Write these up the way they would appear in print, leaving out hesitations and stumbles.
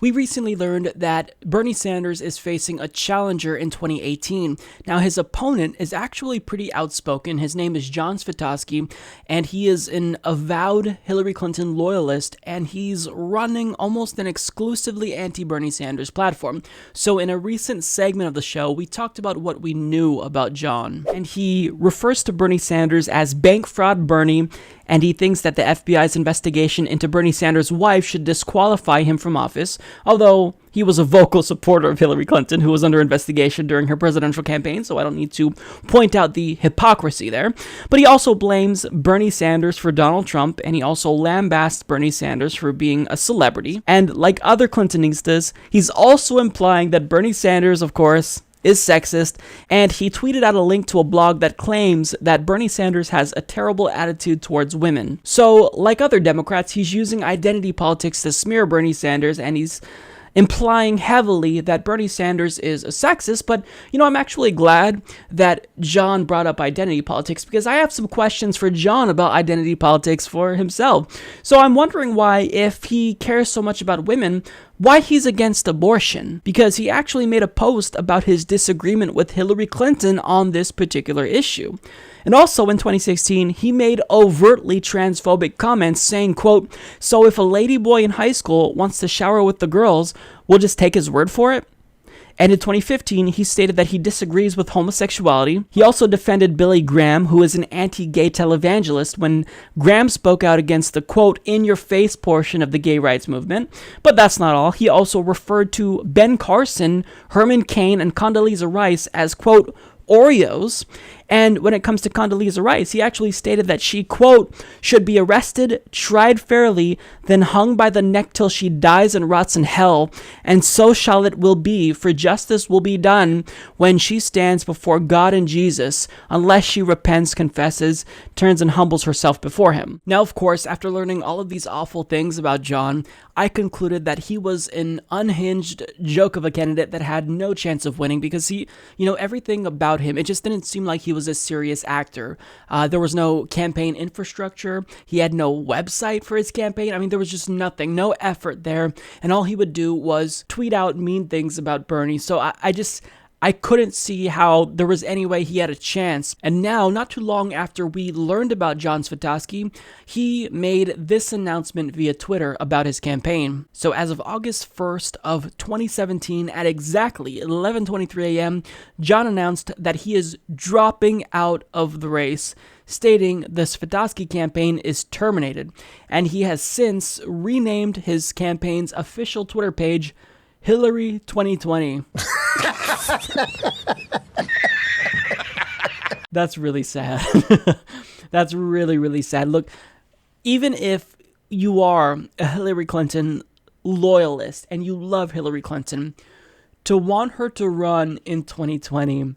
We recently learned that Bernie Sanders is facing a challenger in 2018. Now, his opponent is actually pretty outspoken. His name is John Svitavsky, and he is an avowed Hillary Clinton loyalist, and he's running almost an exclusively anti-Bernie Sanders platform. So in a recent segment of the show, we talked about what we knew about John, and he refers to Bernie Sanders as bank fraud Bernie, and he thinks that the FBI's investigation into Bernie Sanders' wife should disqualify him from office, although he was a vocal supporter of Hillary Clinton, who was under investigation during her presidential campaign, so I don't need to point out the hypocrisy there. But he also blames Bernie Sanders for Donald Trump, and he also lambasts Bernie Sanders for being a celebrity. And like other Clintonistas, he's also implying that Bernie Sanders, of course, is sexist, and he tweeted out a link to a blog that claims that Bernie Sanders has a terrible attitude towards women. So, like other Democrats, he's using identity politics to smear Bernie Sanders, and he's implying heavily that Bernie Sanders is a sexist, but, I'm actually glad that John brought up identity politics, because I have some questions for John about identity politics for himself. So I'm wondering why, if he cares so much about women, why he's against abortion, because he actually made a post about his disagreement with Hillary Clinton on this particular issue. And also in 2016, he made overtly transphobic comments saying, quote, "So if a ladyboy in high school wants to shower with the girls, we'll just take his word for it?" And in 2015, he stated that he disagrees with homosexuality. He also defended Billy Graham, who is an anti-gay televangelist, when Graham spoke out against the, quote, in-your-face portion of the gay rights movement. But that's not all. He also referred to Ben Carson, Herman Cain, and Condoleezza Rice as, quote, Oreos. And when it comes to Condoleezza Rice, he actually stated that she, quote, should be arrested, tried fairly, then hung by the neck till she dies and rots in hell, and so shall it will be, for justice will be done when she stands before God and Jesus, unless she repents, confesses, turns and humbles herself before him. Now, of course, after learning all of these awful things about John, I concluded that he was an unhinged joke of a candidate that had no chance of winning, because he, everything about him, it just didn't seem like he was a serious actor. There was no campaign infrastructure. He had no website for his campaign. I mean, there was just nothing, no effort there. And all he would do was tweet out mean things about Bernie. So I couldn't see how there was any way he had a chance. And now, not too long after we learned about John Svitavsky, he made this announcement via Twitter about his campaign. So as of August 1st of 2017 at exactly 11:23 a.m., John announced that he is dropping out of the race, stating the Svitavsky campaign is terminated. And he has since renamed his campaign's official Twitter page Hillary 2020. That's really sad. That's really, really sad. Look, even if you are a Hillary Clinton loyalist and you love Hillary Clinton, to want her to run in 2020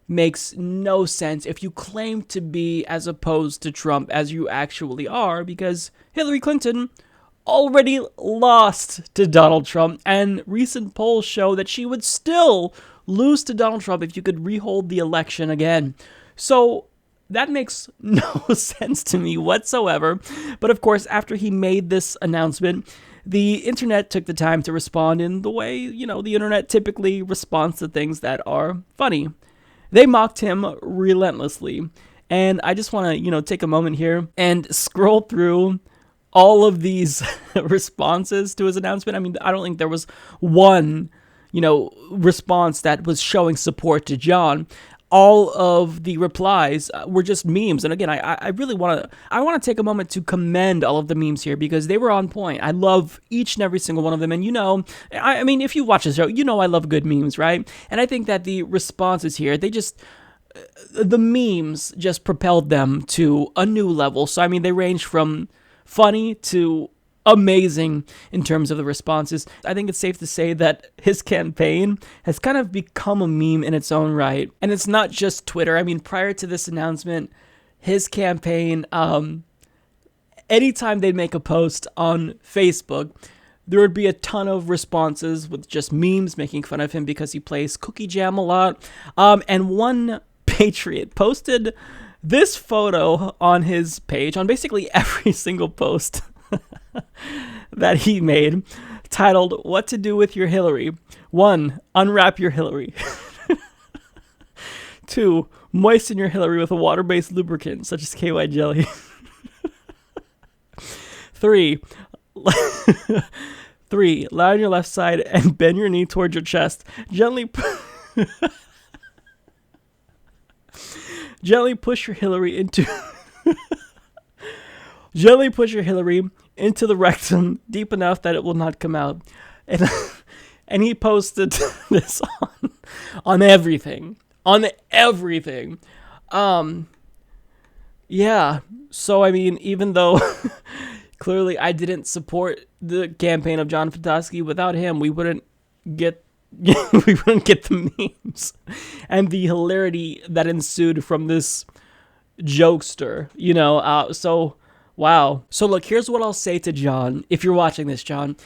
makes no sense if you claim to be as opposed to Trump as you actually are, because Hillary Clinton already lost to Donald Trump, and recent polls show that she would still lose to Donald Trump if you could rehold the election again. So that makes no sense to me whatsoever. But of course, after he made this announcement, the internet took the time to respond in the way, the internet typically responds to things that are funny. They mocked him relentlessly. And I just want to, take a moment here and scroll through all of these responses to his announcement. I mean, I don't think there was one, response that was showing support to John. All of the replies were just memes. And again, I really want to take a moment to commend all of the memes here, because they were on point. I love each and every single one of them. And I mean, if you watch the show, I love good memes, right? And I think that the responses here, the memes just propelled them to a new level. So, I mean, they range from funny to amazing in terms of the responses. I think it's safe to say that his campaign has kind of become a meme in its own right. And it's not just Twitter. I mean, prior to this announcement, his campaign, anytime they'd make a post on Facebook, there would be a ton of responses with just memes making fun of him because he plays Cookie Jam a lot. And one patriot posted this photo on his page, on basically every single post that he made, titled, "What to Do with Your Hillary." 1. Unwrap your Hillary. 2. Moisten your Hillary with a water-based lubricant, such as KY jelly. 3. 3. Lie on your left side and bend your knee towards your chest. Gently push your Hillary into the rectum deep enough that it will not come out. And he posted this on everything. On everything. Yeah. So, I mean, even though clearly I didn't support the campaign of John Fitosky, without him, we wouldn't get the memes and the hilarity that ensued from this jokester, so wow. So look, here's what I'll say to John. If you're watching this, John,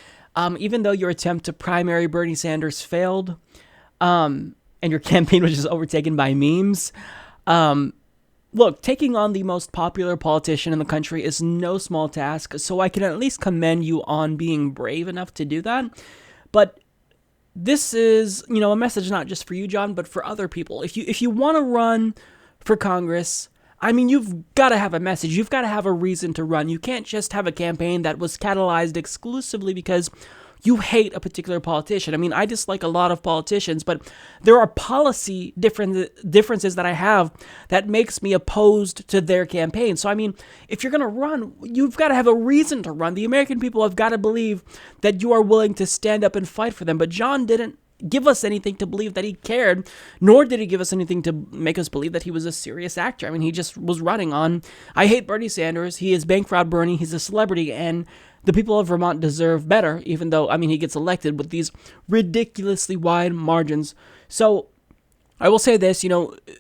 even though your attempt to primary Bernie Sanders failed, and your campaign was just overtaken by memes, look, taking on the most popular politician in the country is no small task, so I can at least commend you on being brave enough to do that. But this is, a message not just for you, John, but for other people. If you want to run for Congress, I mean, you've got to have a message. You've got to have a reason to run. You can't just have a campaign that was catalyzed exclusively because you hate a particular politician. I mean, I dislike a lot of politicians, but there are policy differences that I have that makes me opposed to their campaign. So, I mean, if you're going to run, you've got to have a reason to run. The American people have got to believe that you are willing to stand up and fight for them. But John didn't give us anything to believe that he cared, nor did he give us anything to make us believe that he was a serious actor. I mean, he just was running on, I hate Bernie Sanders, he is bank fraud Bernie, he's a celebrity, and the people of Vermont deserve better, even though, I mean, he gets elected with these ridiculously wide margins. So, I will say this,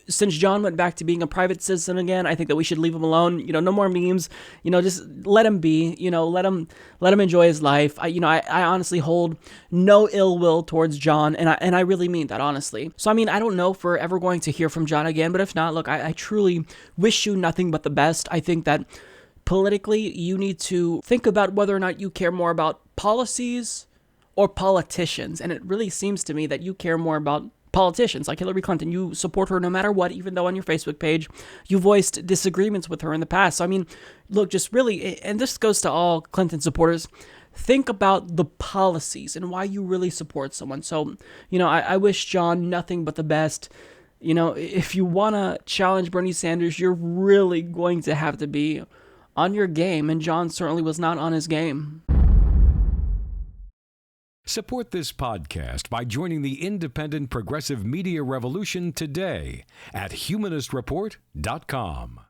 since John went back to being a private citizen again, I think that we should leave him alone. No more memes. Just let him be. Let him enjoy his life. I honestly hold no ill will towards John, and I really mean that, honestly. So, I mean, I don't know if we're ever going to hear from John again, but if not, look, I truly wish you nothing but the best. I think that politically, you need to think about whether or not you care more about policies or politicians, and it really seems to me that you care more about politicians like Hillary Clinton. You support her no matter what, even though on your Facebook page you voiced disagreements with her in the past. So, I mean, look, just really, and this goes to all Clinton supporters, think about the policies and why you really support someone. So, I wish John nothing but the best. If you want to challenge Bernie Sanders, you're really going to have to be on your game, and John certainly was not on his game. Support this podcast by joining the independent progressive media revolution today at humanistreport.com.